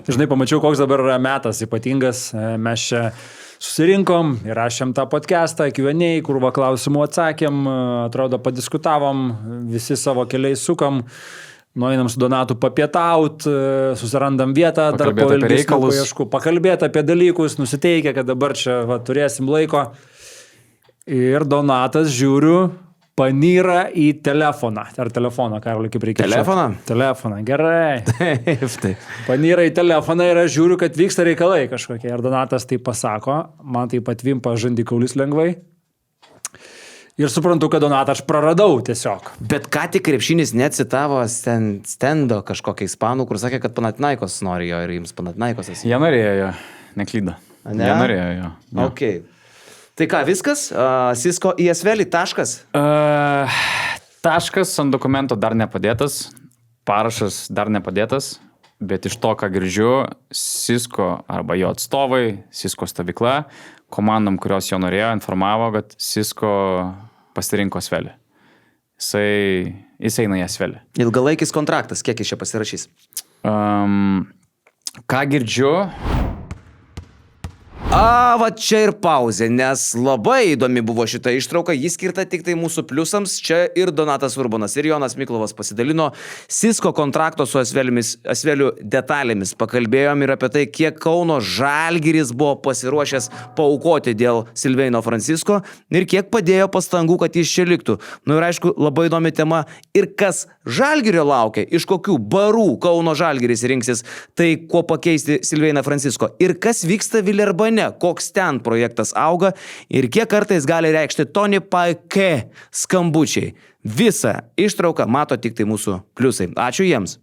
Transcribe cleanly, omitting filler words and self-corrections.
Žinai, pamačiau, koks dabar yra metas ypatingas. Mes čia susirinkom, įrašėm tą podcastą, Q&A, kur klausimų atsakėm, atrodo, padiskutavom, visi savo keliais sukam, nueinam su Donatu papietaut, susirandam vietą, dar po ilgesnių paieškų, pakalbėti apie dalykus, nusiteikę, kad dabar čia turėsim laiko. Ir Donatas, žiūriu, panyra į telefoną. Ar telefoną, Karoli, kaip reikia? Telefoną? Telefoną, gerai. Taip. Panyra į telefoną ir aš žiūriu, kad vyksta reikalai kažkokie. Ir Donatas tai pasako, man taip atvimpa žandikaulis lengvai. Ir suprantu, kad Donatą aš praradau tiesiog. Bet ką tik krepšinis neatcitavo stendo kažkokią ispanų, kur sakė, kad Panathinaikos nori jo ir jums Panathinaikosas. Jie norėjo jo, neklydo. Ne? Jie norėjo jo. Okay. Tai ką, viskas? Cisco ESVL, taškas? Taškas ant dokumento dar nepadėtas, parašas dar nepadėtas, bet iš to, ką girdžiu, Cisco arba jo atstovai, Cisco stovykla, komandom, kurios jo norėjo, informavo, kad Cisco pasirinko Svelį. Jis eina į Svelį. Ilgalaikis kontraktas, kiek jis čia pasirašys? Ką girdžiu? Va čia ir pauzė, nes labai įdomi buvo šita ištrauka, jis skirta tik tai mūsų pliusams, čia ir Donatas Urbonas, ir Jonas Miklovas pasidalino Cisco kontrakto su Asveliu detalėmis, pakalbėjom ir apie tai, kiek Kauno Žalgiris buvo pasiruošęs paaukoti dėl Silveino Francisko ir kiek padėjo pastangų, kad jis čia liktų. Nu ir aišku, labai įdomi tema ir kas Žalgirio laukia, iš kokių barų Kauno Žalgiris rinksis, tai kuo pakeisti Silveiną Francisko ir kas vyksta Vilerbane, koks ten projektas auga ir kiek kartais gali reikšti Tony Parquet skambučiai. Visą ištrauką mato tik tai mūsų pliusai. Ačiū jiems.